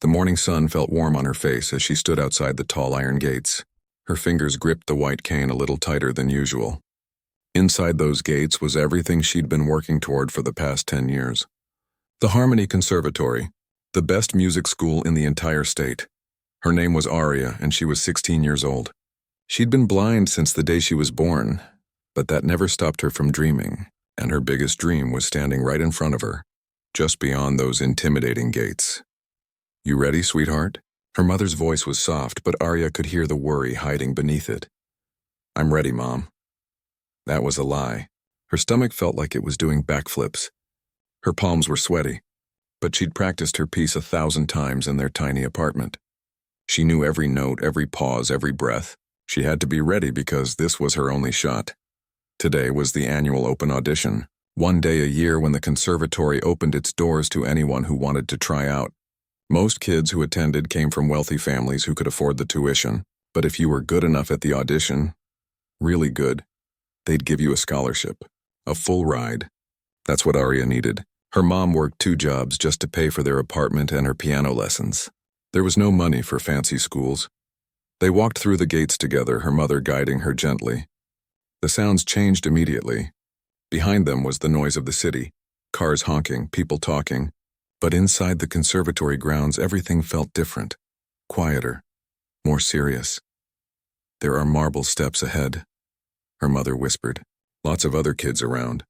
The morning sun felt warm on her face as she stood outside the tall iron gates. Her fingers gripped the white cane a little tighter than usual. Inside those gates was everything she'd been working toward for the past 10 years. The Harmony Conservatory, the best music school in the entire state. Her name was Aria, and she was 16 years old. She'd been blind since the day she was born, but that never stopped her from dreaming, and her biggest dream was standing right in front of her, just beyond those intimidating gates. "You ready, sweetheart?" Her mother's voice was soft, but Aria could hear the worry hiding beneath it. "I'm ready, Mom." That was a lie. Her stomach felt like it was doing backflips. Her palms were sweaty, but she'd practiced her piece 1,000 times in their tiny apartment. She knew every note, every pause, every breath. She had to be ready because this was her only shot. Today was the annual open audition, one day a year when the conservatory opened its doors to anyone who wanted to try out. Most kids who attended came from wealthy families who could afford the tuition, but if you were good enough at the audition, really good, they'd give you a scholarship, a full ride. That's what Aria needed. Her mom worked 2 jobs just to pay for their apartment and her piano lessons. There was no money for fancy schools. They walked through the gates together, her mother guiding her gently. The sounds changed immediately. Behind them was the noise of the city, cars honking, people talking. But inside the conservatory grounds, everything felt different, quieter, more serious. "There are marble steps ahead," her mother whispered. "Lots of other kids around.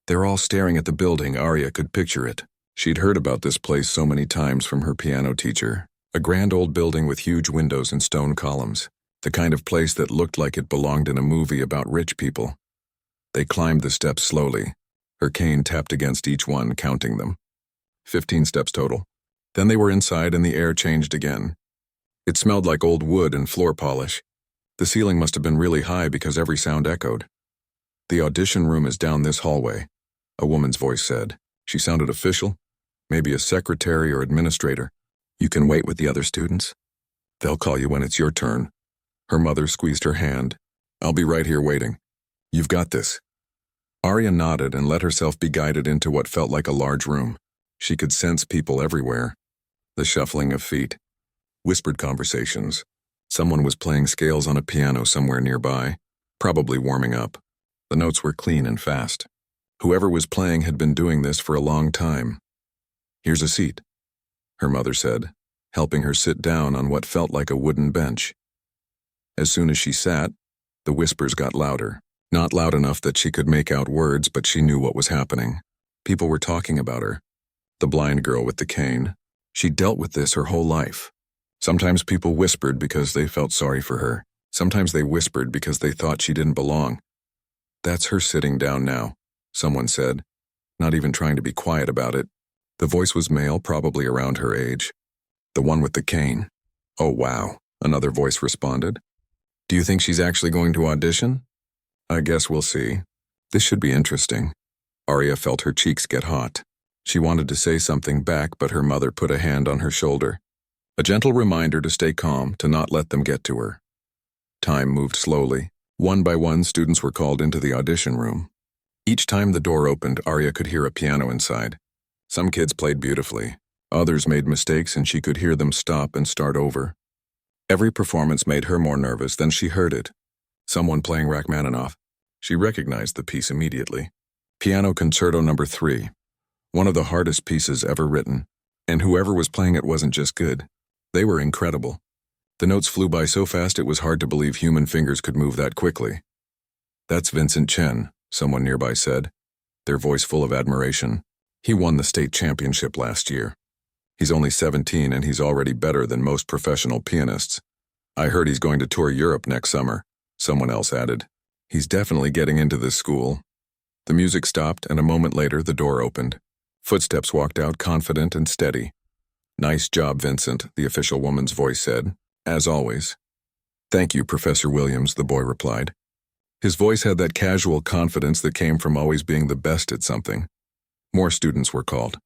They're all staring at the building." Aria could picture it. She'd heard about this place so many times from her piano teacher. A grand old building with huge windows and stone columns, the kind of place that looked like it belonged in a movie about rich people. They climbed the steps slowly. Her cane tapped against each one, counting them. 15 steps total. Then they were inside and the air changed again. It smelled like old wood and floor polish. The ceiling must have been really high because every sound echoed. "The audition room is down this hallway," a woman's voice said. She sounded official, maybe a secretary or administrator. "You can wait with the other students. They'll call you when it's your turn." Her mother squeezed her hand. "I'll be right here waiting. You've got this." Aria nodded and let herself be guided into what felt like a large room. She could sense people everywhere. The shuffling of feet, whispered conversations. Someone was playing scales on a piano somewhere nearby, probably warming up. The notes were clean and fast. Whoever was playing had been doing this for a long time. "Here's a seat," her mother said, helping her sit down on what felt like a wooden bench. As soon as she sat, the whispers got louder. Not loud enough that she could make out words, but she knew what was happening. People were talking about her. The blind girl with the cane. She dealt with this her whole life. Sometimes people whispered because they felt sorry for her. Sometimes they whispered because they thought she didn't belong. "That's her sitting down now," someone said, not even trying to be quiet about it. The voice was male, probably around her age. "The one with the cane." "Oh, wow," another voice responded. "Do you think she's actually going to audition?" "I guess we'll see. This should be interesting." Aria felt her cheeks get hot. She wanted to say something back, but her mother put a hand on her shoulder. A gentle reminder to stay calm, to not let them get to her. Time moved slowly. One by one, students were called into the audition room. Each time the door opened, Aria could hear a piano inside. Some kids played beautifully. Others made mistakes, and she could hear them stop and start over. Every performance made her more nervous. Then she heard it. Someone playing Rachmaninoff. She recognized the piece immediately. Piano Concerto No. 3. One of the hardest pieces ever written. And whoever was playing it wasn't just good. They were incredible. The notes flew by so fast it was hard to believe human fingers could move that quickly. "That's Vincent Chen," someone nearby said, their voice full of admiration. "He won the state championship last year. He's only 17 and he's already better than most professional pianists. I heard he's going to tour Europe next summer," someone else added. "He's definitely getting into this school." The music stopped, and a moment later the door opened. Footsteps walked out, confident and steady. "Nice job, Vincent," the official woman's voice said, as always. "Thank you, Professor Williams," the boy replied. His voice had that casual confidence that came from always being the best at something. More students were called.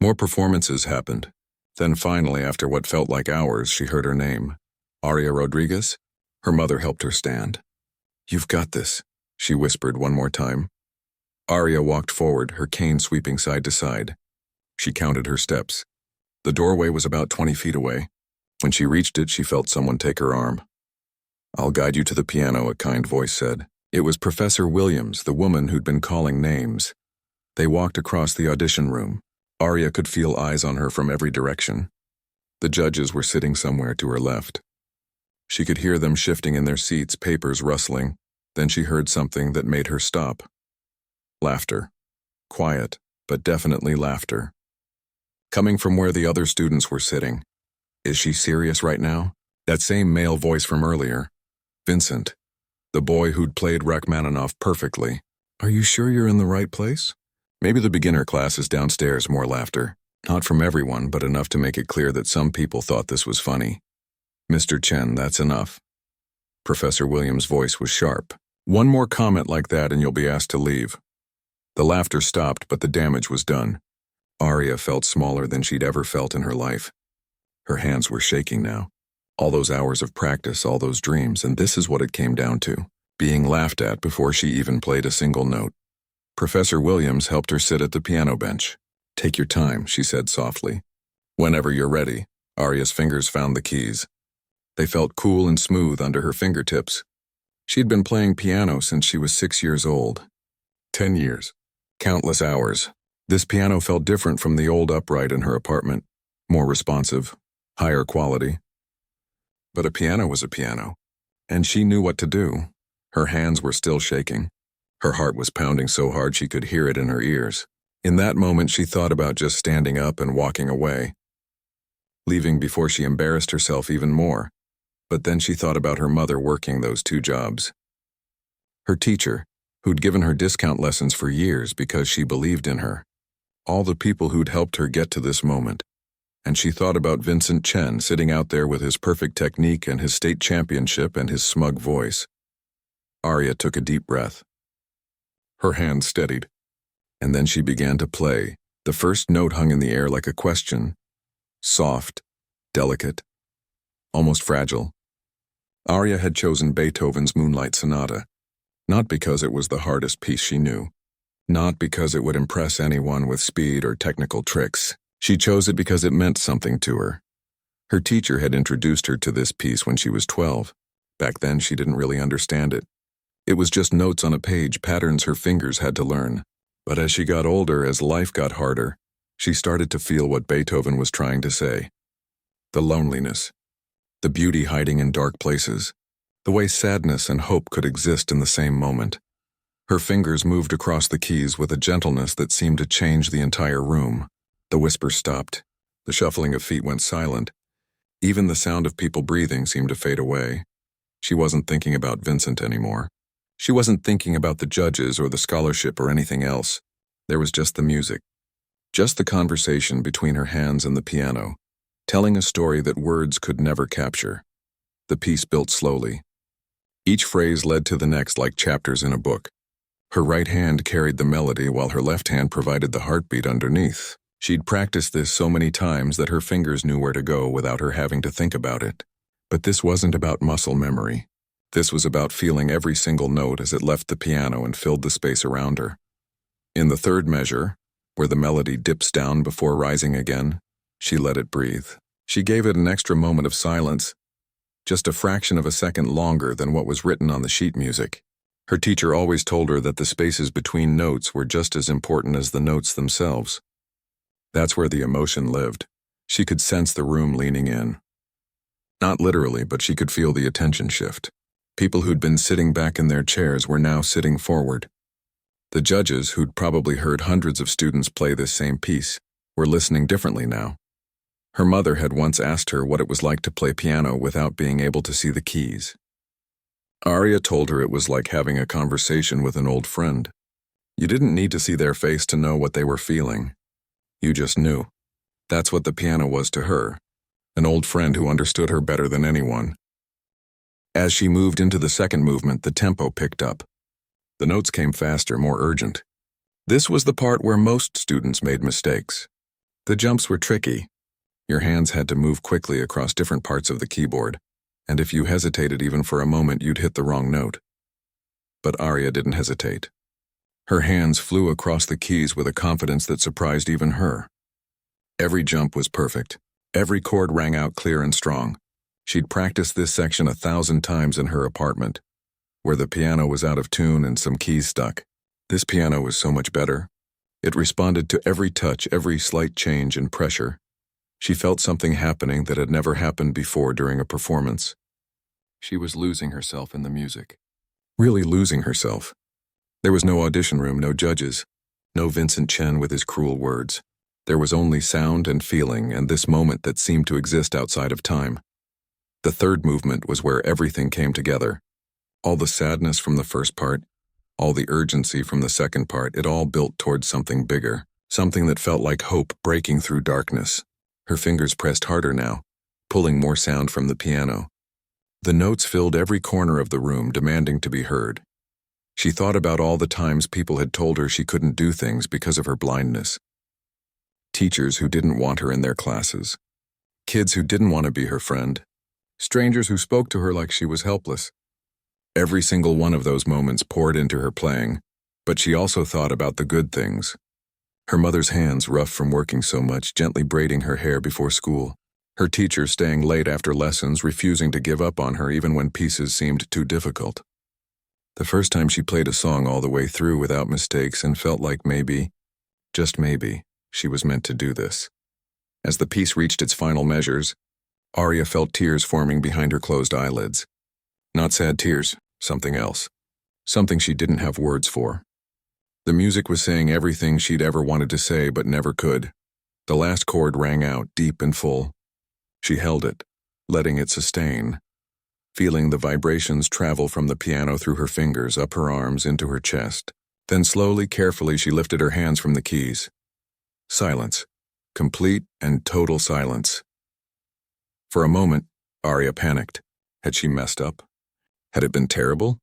More performances happened. Then finally, after what felt like hours, she heard her name. "Aria Rodriguez?" Her mother helped her stand. "You've got this," she whispered one more time. Aria walked forward, her cane sweeping side to side. She counted her steps. The doorway was about 20 feet away. When she reached it, she felt someone take her arm. "I'll guide you to the piano," a kind voice said. It was Professor Williams, the woman who'd been calling names. They walked across the audition room. Arya could feel eyes on her from every direction. The judges were sitting somewhere to her left. She could hear them shifting in their seats, papers rustling. Then she heard something that made her stop. Laughter. Quiet, but definitely laughter. Coming from where the other students were sitting. Is she serious right now? That same male voice from earlier. Vincent, the boy who'd played Rachmaninoff perfectly. "Are you sure you're in the right place?" "Maybe the beginner class is downstairs." More laughter. Not from everyone, but enough to make it clear that some people thought this was funny. "Mr. Chen, that's enough." Professor Williams' voice was sharp. "One more comment like that and you'll be asked to leave." The laughter stopped, but the damage was done. Arya felt smaller than she'd ever felt in her life. Her hands were shaking now. All those hours of practice, all those dreams, and this is what it came down to. Being laughed at before she even played a single note. Professor Williams helped her sit at the piano bench. "Take your time," she said softly. "Whenever you're ready." Arya's fingers found the keys. They felt cool and smooth under her fingertips. She'd been playing piano since she was 6 years old. 10 years. Countless hours. This piano felt different from the old upright in her apartment. More responsive. Higher quality. But a piano was a piano. And she knew what to do. Her hands were still shaking. Her heart was pounding so hard she could hear it in her ears. In that moment, she thought about just standing up and walking away. Leaving before she embarrassed herself even more. But then she thought about her mother working those 2 jobs. Her teacher, who'd given her discount lessons for years because she believed in her. All the people who'd helped her get to this moment. And she thought about Vincent Chen sitting out there with his perfect technique and his state championship and his smug voice. Arya took a deep breath. Her hand steadied. And then she began to play. The first note hung in the air like a question. Soft, delicate, almost fragile. Arya had chosen Beethoven's Moonlight Sonata, not because it was the hardest piece she knew, not because it would impress anyone with speed or technical tricks. She chose it because it meant something to her. Her teacher had introduced her to this piece when she was 12. Back then, she didn't really understand it. It was just notes on a page, patterns her fingers had to learn. But as she got older, as life got harder, she started to feel what Beethoven was trying to say. The loneliness, the beauty hiding in dark places, the way sadness and hope could exist in the same moment. Her fingers moved across the keys with a gentleness that seemed to change the entire room. The whisper stopped. The shuffling of feet went silent. Even the sound of people breathing seemed to fade away. She wasn't thinking about Vincent anymore. She wasn't thinking about the judges or the scholarship or anything else. There was just the music. Just the conversation between her hands and the piano, telling a story that words could never capture. The piece built slowly. Each phrase led to the next like chapters in a book. Her right hand carried the melody while her left hand provided the heartbeat underneath. She'd practiced this so many times that her fingers knew where to go without her having to think about it. But this wasn't about muscle memory. This was about feeling every single note as it left the piano and filled the space around her. In the third measure, where the melody dips down before rising again, she let it breathe. She gave it an extra moment of silence, just a fraction of a second longer than what was written on the sheet music. Her teacher always told her that the spaces between notes were just as important as the notes themselves. That's where the emotion lived. She could sense the room leaning in. Not literally, but she could feel the attention shift. People who'd been sitting back in their chairs were now sitting forward. The judges, who'd probably heard hundreds of students play this same piece, were listening differently now. Her mother had once asked her what it was like to play piano without being able to see the keys. Arya told her it was like having a conversation with an old friend. You didn't need to see their face to know what they were feeling. You just knew. That's what the piano was to her, an old friend who understood her better than anyone. As she moved into the second movement, the tempo picked up. The notes came faster, more urgent. This was the part where most students made mistakes. The jumps were tricky. Your hands had to move quickly across different parts of the keyboard, and if you hesitated even for a moment, you'd hit the wrong note. But Arya didn't hesitate. Her hands flew across the keys with a confidence that surprised even her. Every jump was perfect. Every chord rang out clear and strong. She'd practiced this section 1,000 times in her apartment, where the piano was out of tune and some keys stuck. This piano was so much better. It responded to every touch, every slight change in pressure. She felt something happening that had never happened before during a performance. She was losing herself in the music. Really losing herself. There was no audition room, no judges, no Vincent Chen with his cruel words. There was only sound and feeling and this moment that seemed to exist outside of time. The third movement was where everything came together. All the sadness from the first part, all the urgency from the second part, it all built towards something bigger, something that felt like hope breaking through darkness. Her fingers pressed harder now, pulling more sound from the piano. The notes filled every corner of the room, demanding to be heard. She thought about all the times people had told her she couldn't do things because of her blindness. Teachers who didn't want her in their classes. Kids who didn't want to be her friend. Strangers who spoke to her like she was helpless. Every single one of those moments poured into her playing, but she also thought about the good things. Her mother's hands, rough from working so much, gently braiding her hair before school. Her teacher staying late after lessons, refusing to give up on her even when pieces seemed too difficult. The first time she played a song all the way through without mistakes and felt like maybe, just maybe, she was meant to do this. As the piece reached its final measures, Aria felt tears forming behind her closed eyelids. Not sad tears, something else. Something she didn't have words for. The music was saying everything she'd ever wanted to say but never could. The last chord rang out, deep and full. She held it, letting it sustain, feeling the vibrations travel from the piano through her fingers, up her arms, into her chest. Then slowly, carefully, she lifted her hands from the keys. Silence. Complete and total silence. For a moment, Aria panicked. Had she messed up? Had it been terrible?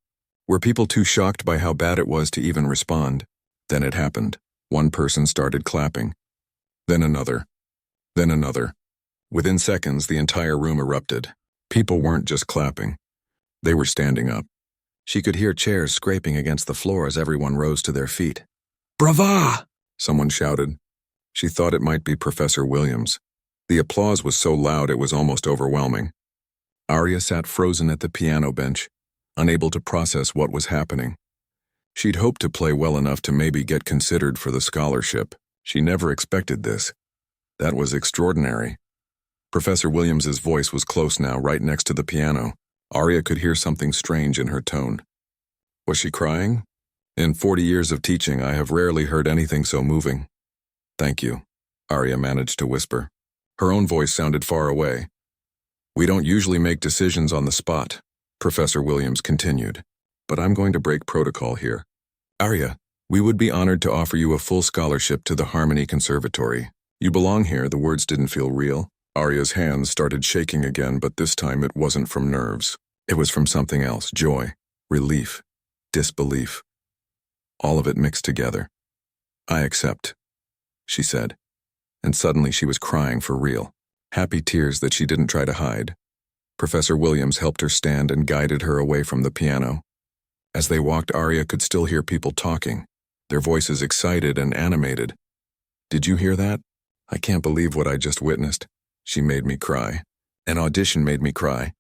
Were people too shocked by how bad it was to even respond? Then it happened. One person started clapping. Then another. Then another. Within seconds, the entire room erupted. People weren't just clapping. They were standing up. She could hear chairs scraping against the floor as everyone rose to their feet. "Brava!" someone shouted. She thought it might be Professor Williams. The applause was so loud it was almost overwhelming. Aria sat frozen at the piano bench, unable to process what was happening. She'd hoped to play well enough to maybe get considered for the scholarship. She never expected this. That was extraordinary. Professor Williams's voice was close now, right next to the piano. Aria could hear something strange in her tone. Was she crying? In 40 years of teaching, I have rarely heard anything so moving. "Thank you," Aria managed to whisper. Her own voice sounded far away. "We don't usually make decisions on the spot," Professor Williams continued, "but I'm going to break protocol here. Aria, we would be honored to offer you a full scholarship to the Harmony Conservatory. You belong here." The words didn't feel real. Aria's hands started shaking again, but this time it wasn't from nerves. It was from something else, joy, relief, disbelief. All of it mixed together. "I accept," she said, and suddenly she was crying for real. Happy tears that she didn't try to hide. Professor Williams helped her stand and guided her away from the piano. As they walked, Aria could still hear people talking, their voices excited and animated. "Did you hear that? I can't believe what I just witnessed. She made me cry. An audition made me cry."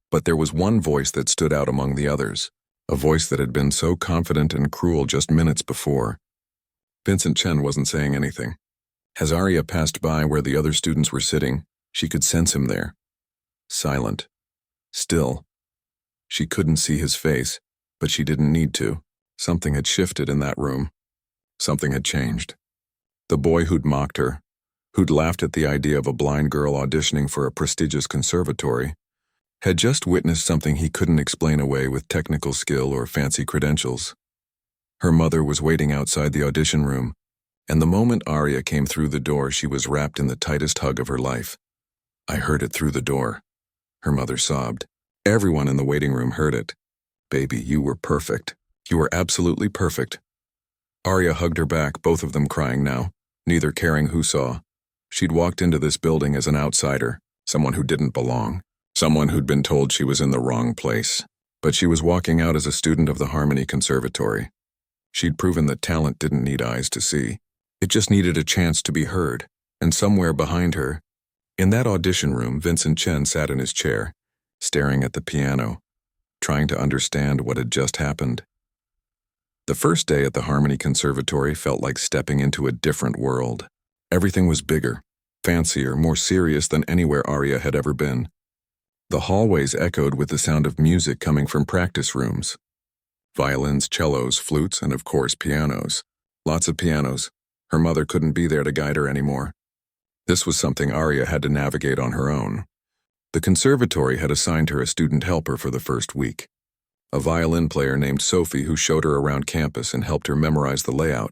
But there was one voice that stood out among the others, a voice that had been so confident and cruel just minutes before. Vincent Chen wasn't saying anything. As Aria passed by where the other students were sitting, she could sense him there. Silent. Still. She couldn't see his face, but she didn't need to. Something had shifted in that room. Something had changed. The boy who'd mocked her, who'd laughed at the idea of a blind girl auditioning for a prestigious conservatory, had just witnessed something he couldn't explain away with technical skill or fancy credentials. Her mother was waiting outside the audition room, and the moment Aria came through the door, she was wrapped in the tightest hug of her life. "I heard it through the door," her mother sobbed. Everyone in the waiting room heard it. "Baby, you were perfect. You were absolutely perfect." Aria hugged her back, both of them crying now, neither caring who saw. She'd walked into this building as an outsider, someone who didn't belong, someone who'd been told she was in the wrong place. But she was walking out as a student of the Harmony Conservatory. She'd proven that talent didn't need eyes to see. It just needed a chance to be heard. And somewhere behind her, in that audition room, Vincent Chen sat in his chair, staring at the piano, trying to understand what had just happened. The first day at the Harmony Conservatory felt like stepping into a different world. Everything was bigger, fancier, more serious than anywhere Arya had ever been. The hallways echoed with the sound of music coming from practice rooms. Violins, cellos, flutes, and of course pianos. Lots of pianos. Her mother couldn't be there to guide her anymore. This was something Arya had to navigate on her own. The conservatory had assigned her a student helper for the first week. A violin player named Sophie who showed her around campus and helped her memorize the layout.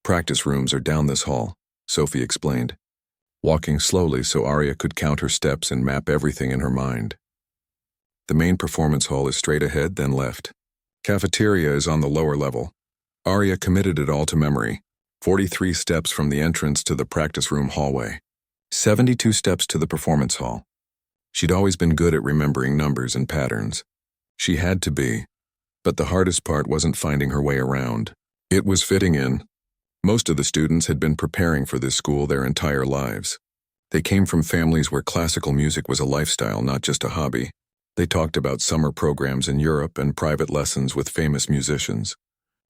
Practice rooms are down this hall, Sophie explained, walking slowly so Arya could count her steps and map everything in her mind. The main performance hall is straight ahead, then left. Cafeteria is on the lower level. Arya committed it all to memory. 43 steps from the entrance to the practice room hallway. 72 steps to the performance hall. She'd always been good at remembering numbers and patterns. She had to be. But the hardest part wasn't finding her way around. It was fitting in. Most of the students had been preparing for this school their entire lives. They came from families where classical music was a lifestyle, not just a hobby. They talked about summer programs in Europe and private lessons with famous musicians.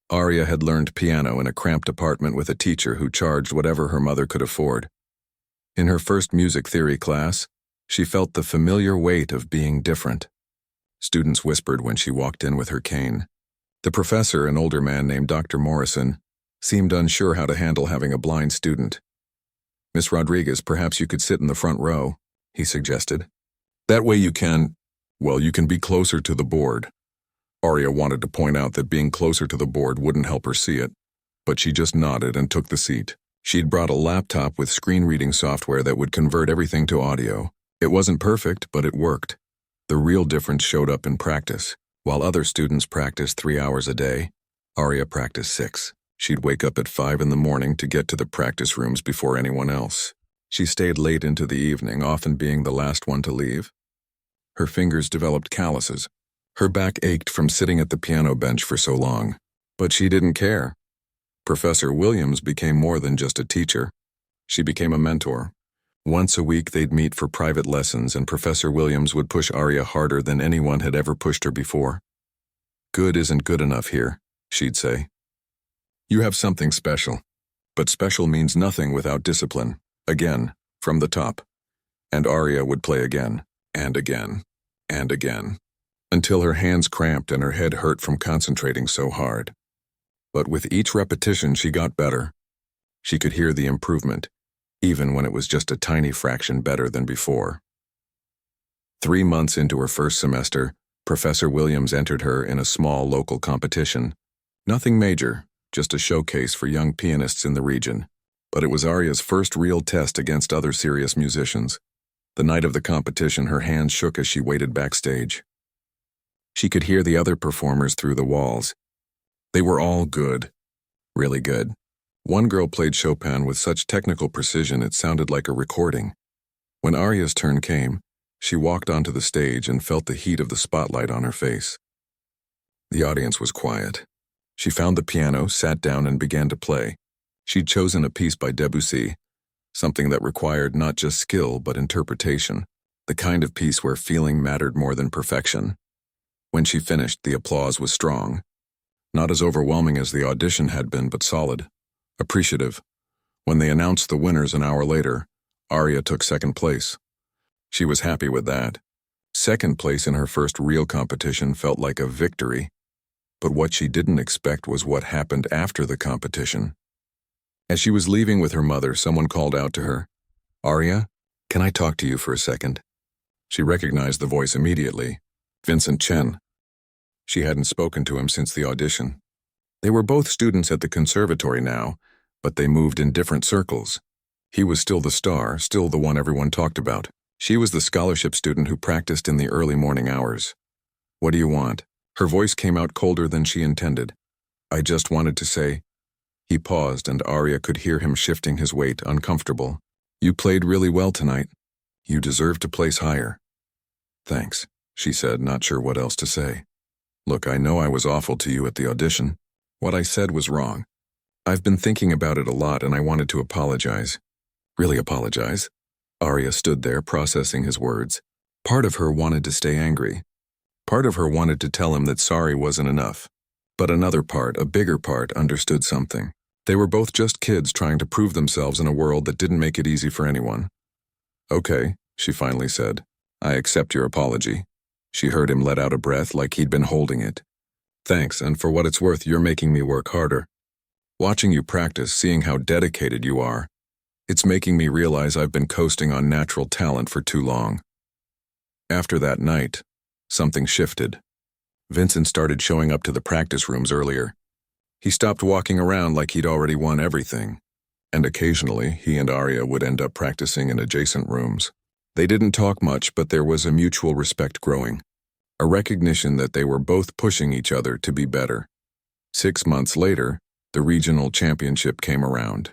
Arya had learned piano in a cramped apartment with a teacher who charged whatever her mother could afford. In her first music theory class, she felt the familiar weight of being different. Students whispered when she walked in with her cane. The professor, an older man named Dr. Morrison, seemed unsure how to handle having a blind student. "Miss Rodriguez, perhaps you could sit in the front row," he suggested. "That way you can be closer to the board." Arya wanted to point out that being closer to the board wouldn't help her see it, but she just nodded and took the seat. She'd brought a laptop with screen reading software that would convert everything to audio. It wasn't perfect, but it worked. The real difference showed up in practice. While other students practiced 3 hours a day, Arya practiced 6. She'd wake up at 5 in the morning to get to the practice rooms before anyone else. She stayed late into the evening, often being the last one to leave. Her fingers developed calluses. Her back ached from sitting at the piano bench for so long. But she didn't care. Professor Williams became more than just a teacher. She became a mentor. Once a week they'd meet for private lessons, and Professor Williams would push Arya harder than anyone had ever pushed her before. "Good isn't good enough here," she'd say. "You have something special. But special means nothing without discipline." Again, from the top. And Arya would play again, and again, and again, until her hands cramped and her head hurt from concentrating so hard. But with each repetition she got better. She could hear the improvement, even when it was just a tiny fraction better than before. 3 months into her first semester, Professor Williams entered her in a small local competition. Nothing major, just a showcase for young pianists in the region. But it was Arya's first real test against other serious musicians. The night of the competition, her hands shook as she waited backstage. She could hear the other performers through the walls. They were all good. Really good. One girl played Chopin with such technical precision it sounded like a recording. When Arya's turn came, she walked onto the stage and felt the heat of the spotlight on her face. The audience was quiet. She found the piano, sat down, and began to play. She'd chosen a piece by Debussy, something that required not just skill but interpretation, the kind of piece where feeling mattered more than perfection. When she finished, the applause was strong. Not as overwhelming as the audition had been, but solid, appreciative. When they announced the winners an hour later, Arya took second place. She was happy with that. Second place in her first real competition felt like a victory. But what she didn't expect was what happened after the competition. As she was leaving with her mother, someone called out to her, "Arya, can I talk to you for a second?" She recognized the voice immediately. Vincent Chen. She hadn't spoken to him since the audition. They were both students at the conservatory now, but they moved in different circles. He was still the star, still the one everyone talked about. She was the scholarship student who practiced in the early morning hours. "What do you want?" Her voice came out colder than she intended. "I just wanted to say..." He paused, and Arya could hear him shifting his weight, uncomfortable. "You played really well tonight. You deserve to place higher." "Thanks," she said, not sure what else to say. "Look, I know I was awful to you at the audition. What I said was wrong. I've been thinking about it a lot and I wanted to apologize. Really apologize? Arya stood there processing his words. Part of her wanted to stay angry. Part of her wanted to tell him that sorry wasn't enough. But another part, a bigger part, understood something. They were both just kids trying to prove themselves in a world that didn't make it easy for anyone. Okay, she finally said. I accept your apology. She heard him let out a breath like he'd been holding it. Thanks, and for what it's worth, you're making me work harder. Watching you practice, seeing how dedicated you are, it's making me realize I've been coasting on natural talent for too long. After that night, something shifted. Vincent started showing up to the practice rooms earlier. He stopped walking around like he'd already won everything. And occasionally, he and Arya would end up practicing in adjacent rooms. They didn't talk much, but there was a mutual respect growing. A recognition that they were both pushing each other to be better. 6 months later, the regional championship came around.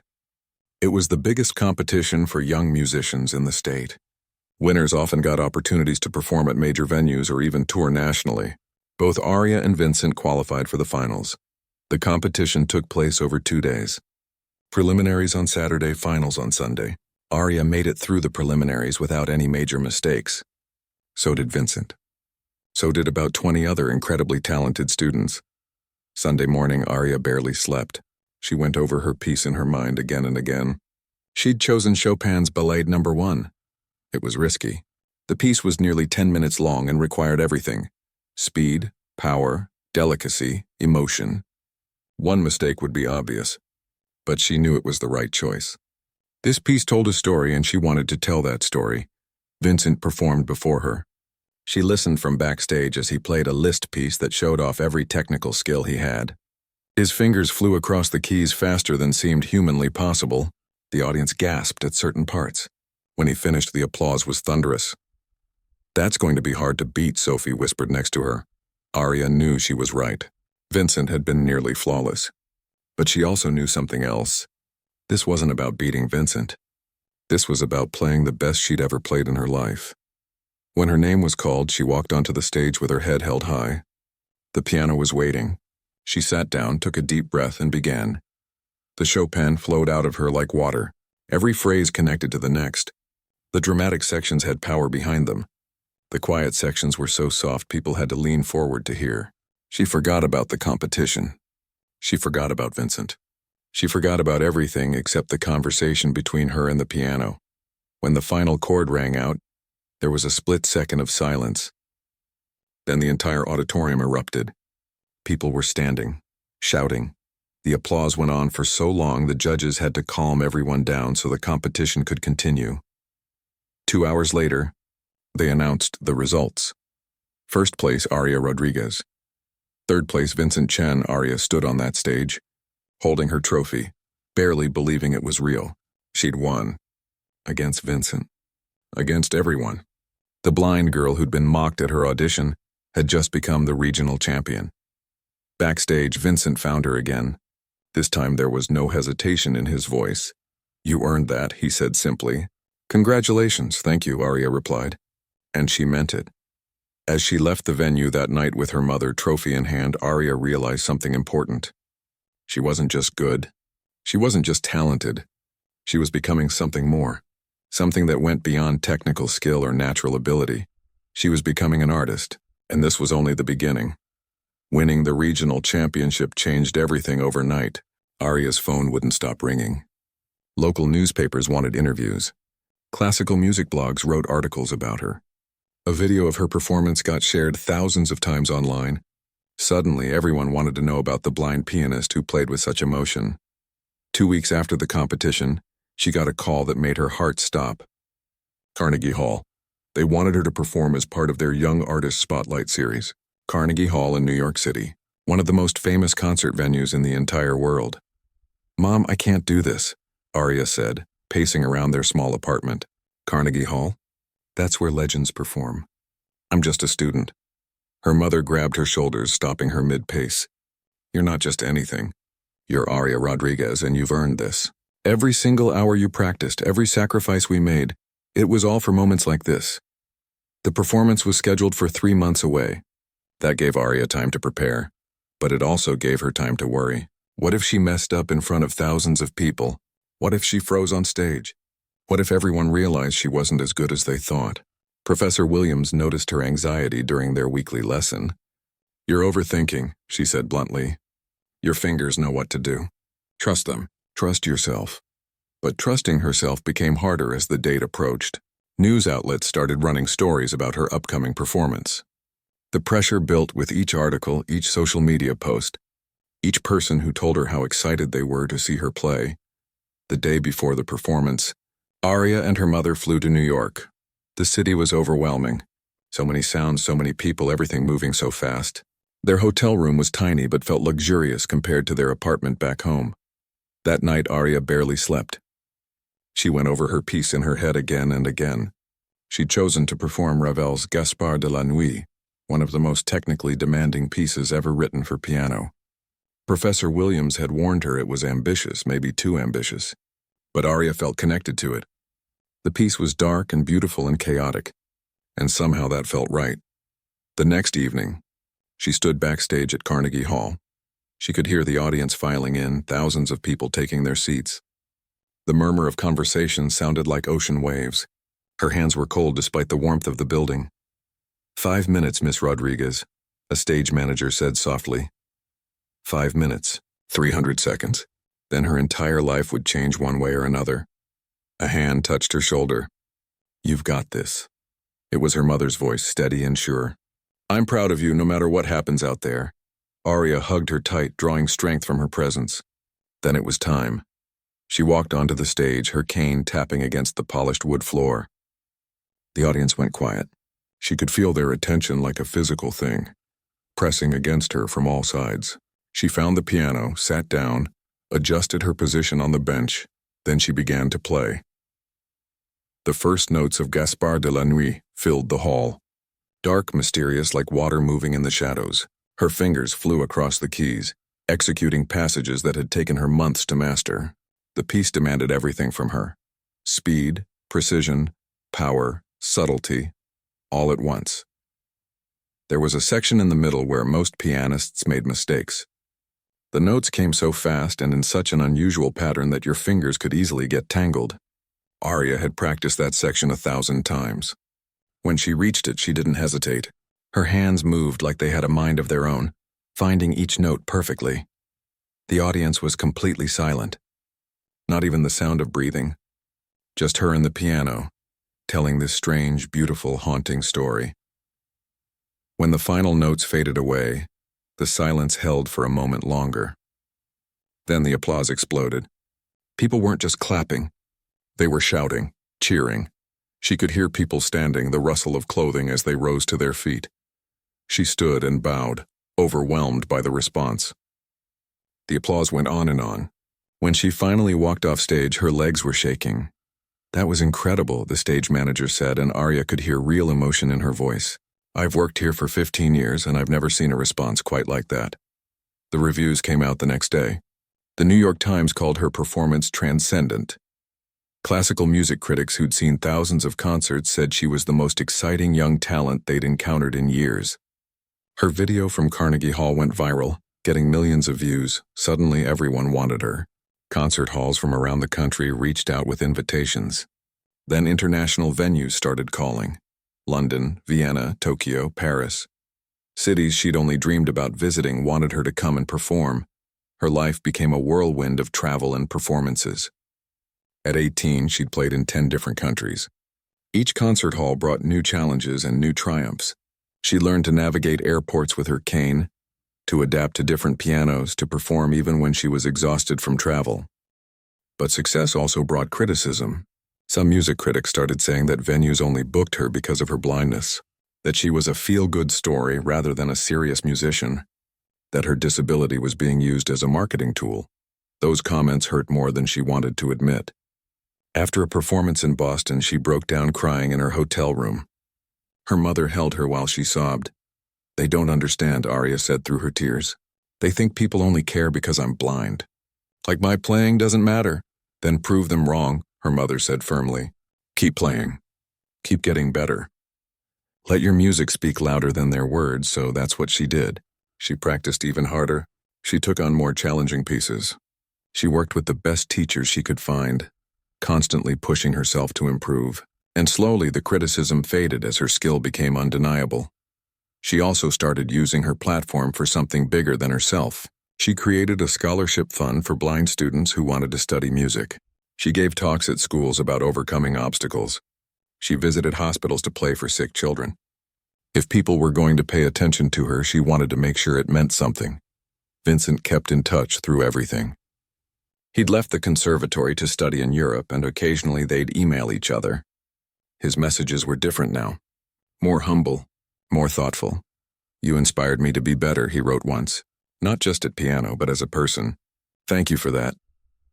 It was the biggest competition for young musicians in the state. Winners often got opportunities to perform at major venues or even tour nationally. Both Arya and Vincent qualified for the finals. The competition took place over 2 days. Preliminaries on Saturday, finals on Sunday. Arya made it through the preliminaries without any major mistakes. So did Vincent. So did about 20 other incredibly talented students. Sunday morning, Arya barely slept. She went over her piece in her mind again and again. She'd chosen Chopin's Ballet No. 1. It was risky. The piece was nearly 10 minutes long and required everything: speed, power, delicacy, emotion. One mistake would be obvious, but she knew it was the right choice. This piece told a story, and she wanted to tell that story. Vincent performed before her. She listened from backstage as he played a Liszt piece that showed off every technical skill he had. His fingers flew across the keys faster than seemed humanly possible. The audience gasped at certain parts. When he finished, the applause was thunderous. That's going to be hard to beat, Sophie whispered next to her. Arya knew she was right. Vincent had been nearly flawless. But she also knew something else. This wasn't about beating Vincent. This was about playing the best she'd ever played in her life. When her name was called, she walked onto the stage with her head held high. The piano was waiting. She sat down, took a deep breath, and began. The Chopin flowed out of her like water, every phrase connected to the next. The dramatic sections had power behind them. The quiet sections were so soft people had to lean forward to hear. She forgot about the competition. She forgot about Vincent. She forgot about everything except the conversation between her and the piano. When the final chord rang out, there was a split second of silence. Then the entire auditorium erupted. People were standing, shouting. The applause went on for so long the judges had to calm everyone down so the competition could continue. 2 hours later, they announced the results. First place, Arya Rodriguez. Third place, Vincent Chen. Arya stood on that stage, holding her trophy, barely believing it was real. She'd won. Against Vincent. Against everyone. The blind girl who'd been mocked at her audition had just become the regional champion. Backstage, Vincent found her again. This time there was no hesitation in his voice. You earned that, he said simply. Congratulations, thank you, Arya replied. And she meant it. As she left the venue that night with her mother, trophy in hand, Arya realized something important. She wasn't just good. She wasn't just talented. She was becoming something more. Something that went beyond technical skill or natural ability. She was becoming an artist, and this was only the beginning. Winning the regional championship changed everything overnight. Arya's phone wouldn't stop ringing. Local newspapers wanted interviews. Classical music blogs wrote articles about her. A video of her performance got shared thousands of times online. Suddenly, everyone wanted to know about the blind pianist who played with such emotion. 2 weeks after the competition, she got a call that made her heart stop. Carnegie Hall. They wanted her to perform as part of their Young Artist Spotlight series. Carnegie Hall in New York City, one of the most famous concert venues in the entire world. Mom, I can't do this, Arya said, pacing around their small apartment. Carnegie Hall? That's where legends perform. I'm just a student. Her mother grabbed her shoulders, stopping her mid-pace. You're not just anything. You're Arya Rodriguez, and you've earned this. Every single hour you practiced, every sacrifice we made, it was all for moments like this. The performance was scheduled for 3 months away. That gave Arya time to prepare, but it also gave her time to worry. What if she messed up in front of thousands of people? What if she froze on stage? What if everyone realized she wasn't as good as they thought? Professor Williams noticed her anxiety during their weekly lesson. "You're overthinking," she said bluntly. "Your fingers know what to do. Trust them. Trust yourself." But trusting herself became harder as the date approached. News outlets started running stories about her upcoming performance. The pressure built with each article, each social media post, each person who told her how excited they were to see her play. The day before the performance, Aria and her mother flew to New York. The city was overwhelming. So many sounds, so many people, everything moving so fast. Their hotel room was tiny but felt luxurious compared to their apartment back home. That night, Aria barely slept. She went over her piece in her head again and again. She'd chosen to perform Ravel's Gaspard de la Nuit, one of the most technically demanding pieces ever written for piano. Professor Williams had warned her it was ambitious, maybe too ambitious. But Aria felt connected to it. The piece was dark and beautiful and chaotic, and somehow that felt right. The next evening, she stood backstage at Carnegie Hall. She could hear the audience filing in, thousands of people taking their seats. The murmur of conversation sounded like ocean waves. Her hands were cold despite the warmth of the building. "5 minutes, Miss Rodriguez," a stage manager said softly. 5 minutes, 300 seconds. Then her entire life would change one way or another. A hand touched her shoulder. "You've got this." It was her mother's voice, steady and sure. "I'm proud of you no matter what happens out there." Aria hugged her tight, drawing strength from her presence. Then it was time. She walked onto the stage, her cane tapping against the polished wood floor. The audience went quiet. She could feel their attention like a physical thing, pressing against her from all sides. She found the piano, sat down, adjusted her position on the bench, then she began to play. The first notes of Gaspard de la Nuit filled the hall. Dark, mysterious, like water moving in the shadows. Her fingers flew across the keys, executing passages that had taken her months to master. The piece demanded everything from her. Speed, precision, power, subtlety, all at once. There was a section in the middle where most pianists made mistakes. The notes came so fast and in such an unusual pattern that your fingers could easily get tangled. Aria had practiced that section 1,000 times. When she reached it, she didn't hesitate. Her hands moved like they had a mind of their own, finding each note perfectly. The audience was completely silent. Not even the sound of breathing. Just her and the piano, telling this strange, beautiful, haunting story. When the final notes faded away, the silence held for a moment longer. Then the applause exploded. People weren't just clapping. They were shouting, cheering. She could hear people standing, the rustle of clothing as they rose to their feet. She stood and bowed, overwhelmed by the response. The applause went on and on. When she finally walked off stage, her legs were shaking. "That was incredible," the stage manager said, and Aria could hear real emotion in her voice. "I've worked here for 15 years, and I've never seen a response quite like that." The reviews came out the next day. The New York Times called her performance transcendent. Classical music critics who'd seen thousands of concerts said she was the most exciting young talent they'd encountered in years. Her video from Carnegie Hall went viral, getting millions of views. Suddenly everyone wanted her. Concert halls from around the country reached out with invitations. Then international venues started calling. London, Vienna, Tokyo, Paris. Cities she'd only dreamed about visiting wanted her to come and perform. Her life became a whirlwind of travel and performances. At 18, she'd played in 10 different countries. Each concert hall brought new challenges and new triumphs. She learned to navigate airports with her cane, to adapt to different pianos, to perform even when she was exhausted from travel. But success also brought criticism. Some music critics started saying that venues only booked her because of her blindness, that she was a feel-good story rather than a serious musician, that her disability was being used as a marketing tool. Those comments hurt more than she wanted to admit. After a performance in Boston, she broke down crying in her hotel room. Her mother held her while she sobbed. "They don't understand," Aria said through her tears. "They think people only care because I'm blind. Like my playing doesn't matter." "Then prove them wrong," her mother said firmly. "Keep playing. Keep getting better. Let your music speak louder than their words," so that's what she did. She practiced even harder. She took on more challenging pieces. She worked with the best teachers she could find. constantly pushing herself to improve. And slowly the criticism faded as her skill became undeniable. She also started using her platform for something bigger than herself. She created a scholarship fund for blind students who wanted to study music. She gave talks at schools about overcoming obstacles. She visited hospitals to play for sick children. If people were going to pay attention to her, she wanted to make sure it meant something. Vincent kept in touch through everything. He'd left the conservatory to study in Europe, and occasionally they'd email each other. His messages were different now. More humble, more thoughtful. "You inspired me to be better," he wrote once. "Not just at piano, but as a person. Thank you for that."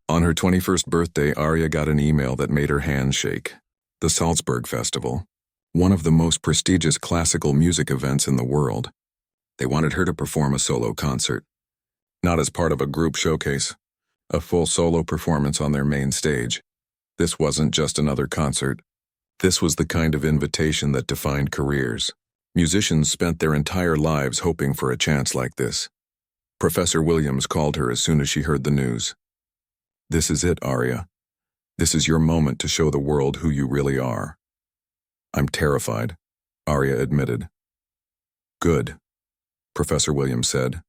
On her 21st birthday, Aria got an email that made her hands shake. The Salzburg Festival, one of the most prestigious classical music events in the world. They wanted her to perform a solo concert. Not as part of a group showcase, a full solo performance on their main stage. This wasn't just another concert. This was the kind of invitation that defined careers. Musicians spent their entire lives hoping for a chance like this. Professor Williams called her as soon as she heard the news. "This is it, Aria. This is your moment to show the world who you really are." "I'm terrified," Aria admitted. "Good," Professor Williams said.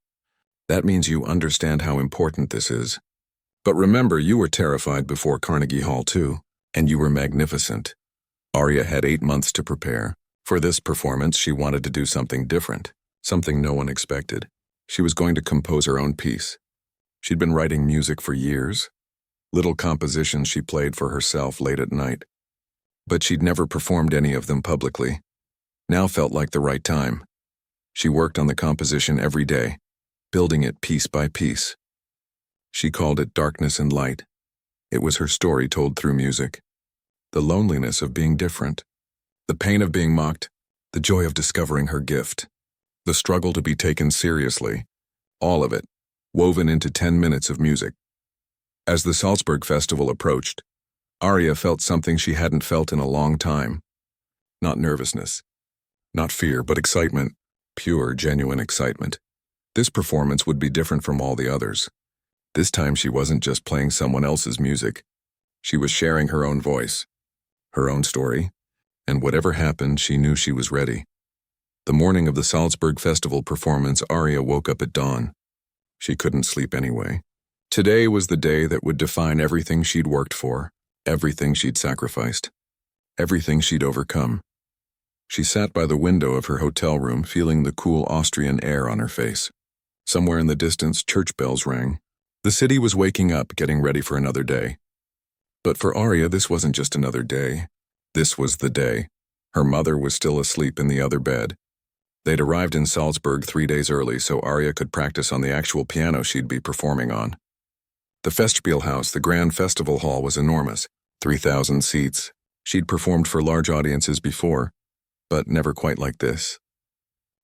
"That means you understand how important this is. But remember, you were terrified before Carnegie Hall too, and you were magnificent." Aria had 8 months to prepare. For this performance, she wanted to do something different, something no one expected. She was going to compose her own piece. She'd been writing music for years, little compositions she played for herself late at night. But she'd never performed any of them publicly. Now felt like the right time. She worked on the composition every day, building it piece by piece. She called it Darkness and Light. It was her story told through music. The loneliness of being different, the pain of being mocked, the joy of discovering her gift, the struggle to be taken seriously, all of it, woven into 10 minutes of music. As the Salzburg Festival approached, Aria felt something she hadn't felt in a long time. Not nervousness, not fear, but excitement, pure, genuine excitement. This performance would be different from all the others. This time she wasn't just playing someone else's music. She was sharing her own voice, her own story, and whatever happened, she knew she was ready. The morning of the Salzburg Festival performance, Aria woke up at dawn. She couldn't sleep anyway. Today was the day that would define everything she'd worked for, everything she'd sacrificed, everything she'd overcome. She sat by the window of her hotel room, feeling the cool Austrian air on her face. Somewhere in the distance, church bells rang. The city was waking up, getting ready for another day. But for Aria, this wasn't just another day. This was the day. Her mother was still asleep in the other bed. They'd arrived in Salzburg 3 days early so Aria could practice on the actual piano she'd be performing on. The Festspielhaus, the grand festival hall, was enormous, 3,000 seats. She'd performed for large audiences before, but never quite like this.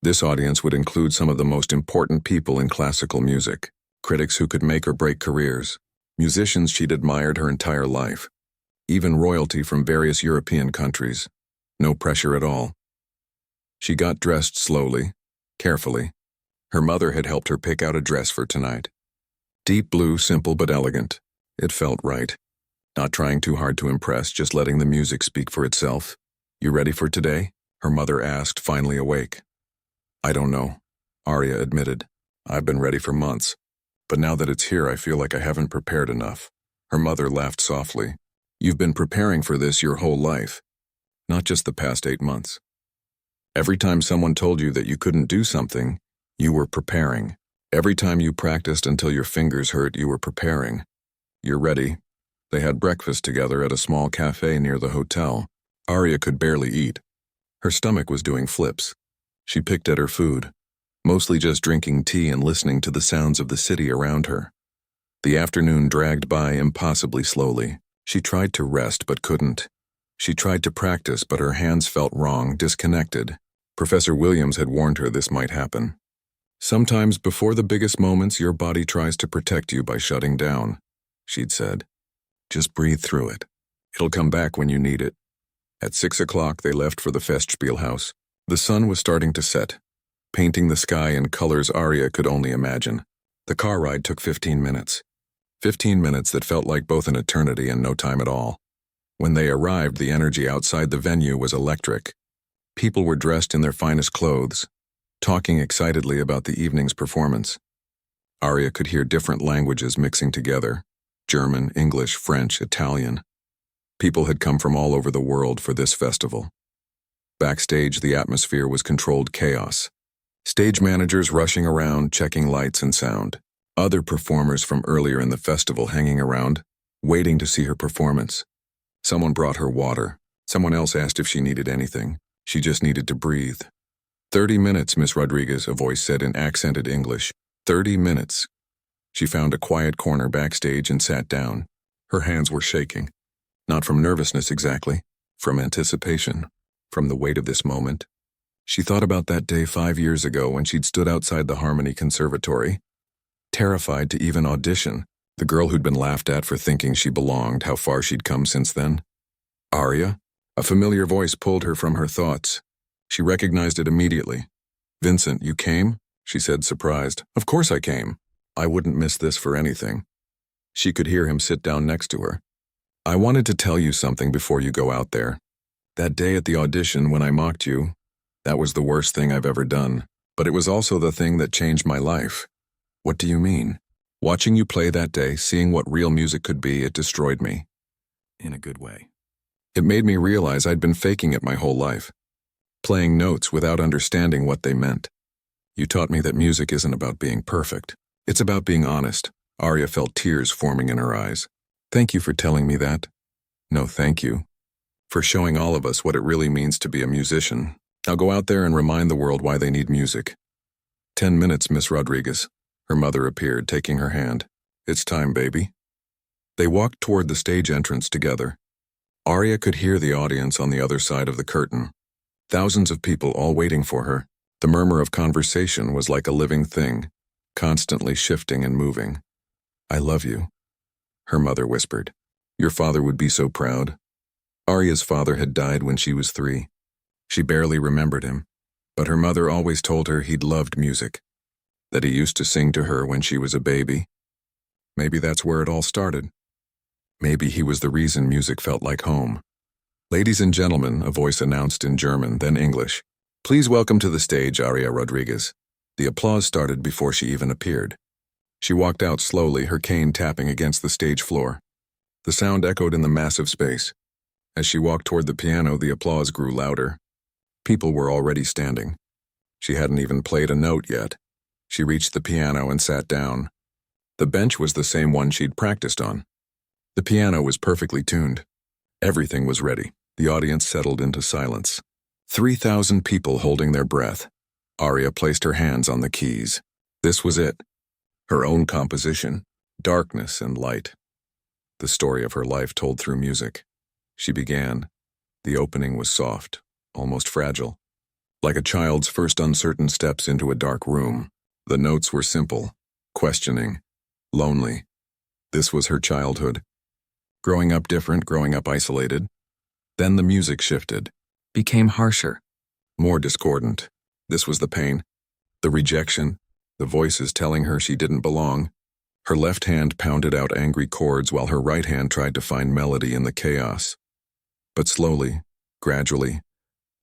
This audience would include some of the most important people in classical music, critics who could make or break careers, musicians she'd admired her entire life, even royalty from various European countries. No pressure at all. She got dressed slowly, carefully. Her mother had helped her pick out a dress for tonight. Deep blue, simple but elegant. It felt right. Not trying too hard to impress, just letting the music speak for itself. "You ready for today?" her mother asked, finally awake. "I don't know," Aria admitted. "I've been ready for months. But now that it's here, I feel like I haven't prepared enough." Her mother laughed softly. "You've been preparing for this your whole life, not just the past 8 months. Every time someone told you that you couldn't do something, you were preparing. Every time you practiced until your fingers hurt, you were preparing. You're ready." They had breakfast together at a small cafe near the hotel. Aria could barely eat. Her stomach was doing flips. She picked at her food, mostly just drinking tea and listening to the sounds of the city around her. The afternoon dragged by impossibly slowly. She tried to rest but couldn't. She tried to practice, but her hands felt wrong, disconnected. Professor Williams had warned her this might happen. "Sometimes before the biggest moments, your body tries to protect you by shutting down," she'd said. "Just breathe through it. It'll come back when you need it." At 6 o'clock, they left for the Festspielhaus. The sun was starting to set, painting the sky in colors Aria could only imagine. The car ride took 15 minutes. 15 minutes that felt like both an eternity and no time at all. When they arrived, the energy outside the venue was electric. People were dressed in their finest clothes, talking excitedly about the evening's performance. Aria could hear different languages mixing together: German, English, French, Italian. People had come from all over the world for this festival. Backstage, the atmosphere was controlled chaos. Stage managers rushing around, checking lights and sound. Other performers from earlier in the festival hanging around, waiting to see her performance. Someone brought her water. Someone else asked if she needed anything. She just needed to breathe. 30 minutes, Miss Rodriguez, a voice said in accented English. 30 minutes. She found a quiet corner backstage and sat down. Her hands were shaking. Not from nervousness exactly, from anticipation, from the weight of this moment. She thought about that day 5 years ago when she'd stood outside the Harmony Conservatory, terrified to even audition, the girl who'd been laughed at for thinking she belonged, how far she'd come since then. Aria? A familiar voice pulled her from her thoughts. She recognized it immediately. "Vincent, you came?" she said, surprised. "Of course I came. I wouldn't miss this for anything." She could hear him sit down next to her. "I wanted to tell you something before you go out there. That day at the audition when I mocked you, that was the worst thing I've ever done, but it was also the thing that changed my life." "What do you mean?" "Watching you play that day, seeing what real music could be, it destroyed me. In a good way. It made me realize I'd been faking it my whole life, playing notes without understanding what they meant. You taught me that music isn't about being perfect. It's about being honest." Aria felt tears forming in her eyes. "Thank you for telling me that." "No, thank you. For showing all of us what it really means to be a musician. Now go out there and remind the world why they need music." 10 minutes, Miss Rodriguez." Her mother appeared, taking her hand. "It's time, baby." They walked toward the stage entrance together. Aria could hear the audience on the other side of the curtain. Thousands of people all waiting for her. The murmur of conversation was like a living thing, constantly shifting and moving. "I love you," her mother whispered. "Your father would be so proud." Aria's father had died when she was 3. She barely remembered him, but her mother always told her he'd loved music, that he used to sing to her when she was a baby. Maybe that's where it all started. Maybe he was the reason music felt like home. "Ladies and gentlemen," a voice announced in German, then English. "Please welcome to the stage Aria Rodriguez." The applause started before she even appeared. She walked out slowly, her cane tapping against the stage floor. The sound echoed in the massive space. As she walked toward the piano, the applause grew louder. People were already standing. She hadn't even played a note yet. She reached the piano and sat down. The bench was the same one she'd practiced on. The piano was perfectly tuned. Everything was ready. The audience settled into silence. 3,000 people holding their breath. Aria placed her hands on the keys. This was it. Her own composition, darkness and light. The story of her life told through music. She began. The opening was soft, almost fragile, like a child's first uncertain steps into a dark room. The notes were simple, questioning, lonely. This was her childhood. Growing up different, growing up isolated. Then the music shifted, became harsher, more discordant. This was the pain, the rejection, the voices telling her she didn't belong. Her left hand pounded out angry chords while her right hand tried to find melody in the chaos. But slowly, gradually,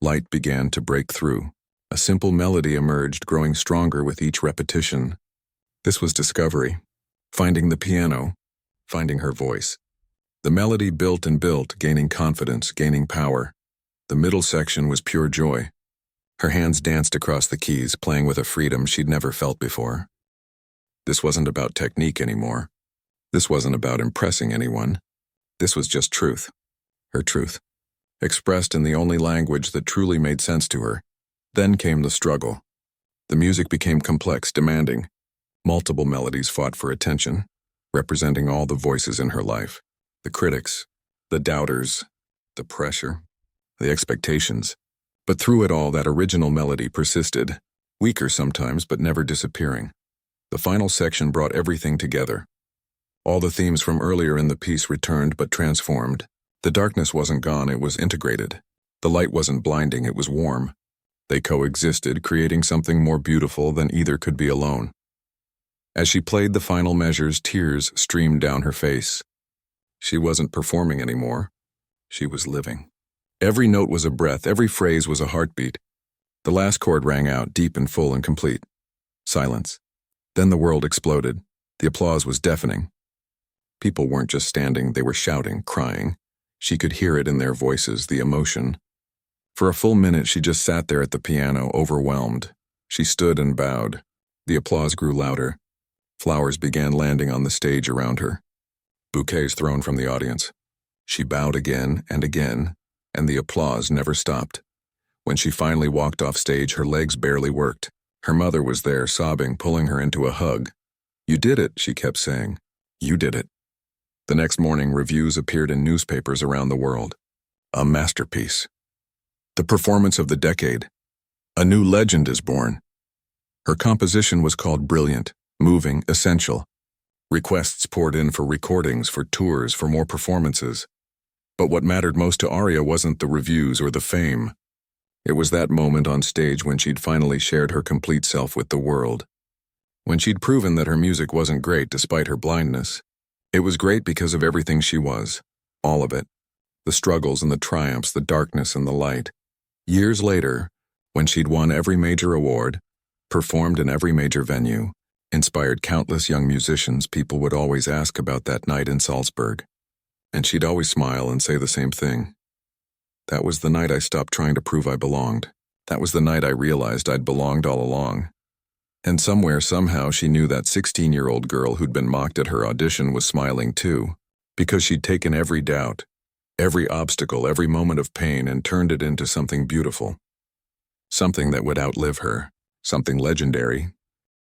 light began to break through. A simple melody emerged, growing stronger with each repetition. This was discovery, finding the piano, finding her voice. The melody built and built, gaining confidence, gaining power. The middle section was pure joy. Her hands danced across the keys, playing with a freedom she'd never felt before. This wasn't about technique anymore. This wasn't about impressing anyone. This was just truth. Her truth, expressed in the only language that truly made sense to her. Then came the struggle. The music became complex, demanding. Multiple melodies fought for attention, representing all the voices in her life. The critics, the doubters, the pressure, the expectations. But through it all, that original melody persisted, weaker sometimes, but never disappearing. The final section brought everything together. All the themes from earlier in the piece returned but transformed. The darkness wasn't gone, it was integrated. The light wasn't blinding, it was warm. They coexisted, creating something more beautiful than either could be alone. As she played the final measures, tears streamed down her face. She wasn't performing anymore. She was living. Every note was a breath, every phrase was a heartbeat. The last chord rang out, deep and full and complete. Silence. Then the world exploded. The applause was deafening. People weren't just standing, they were shouting, crying. She could hear it in their voices, the emotion. For a full minute, she just sat there at the piano, overwhelmed. She stood and bowed. The applause grew louder. Flowers began landing on the stage around her. Bouquets thrown from the audience. She bowed again, and the applause never stopped. When she finally walked off stage, her legs barely worked. Her mother was there, sobbing, pulling her into a hug. "You did it," she kept saying. "You did it." The next morning, reviews appeared in newspapers around the world. A masterpiece. The performance of the decade. A new legend is born. Her composition was called brilliant, moving, essential. Requests poured in for recordings, for tours, for more performances. But what mattered most to Aria wasn't the reviews or the fame. It was that moment on stage when she'd finally shared her complete self with the world. When she'd proven that her music wasn't great despite her blindness. It was great because of everything she was. All of it. The struggles and the triumphs, the darkness and the light. Years later, when she'd won every major award, performed in every major venue, inspired countless young musicians, people would always ask about that night in Salzburg. And she'd always smile and say the same thing. "That was the night I stopped trying to prove I belonged. That was the night I realized I'd belonged all along." And somewhere, somehow, she knew that 16-year-old girl who'd been mocked at her audition was smiling too, because she'd taken every doubt, every obstacle, every moment of pain and turned it into something beautiful. Something that would outlive her, something legendary,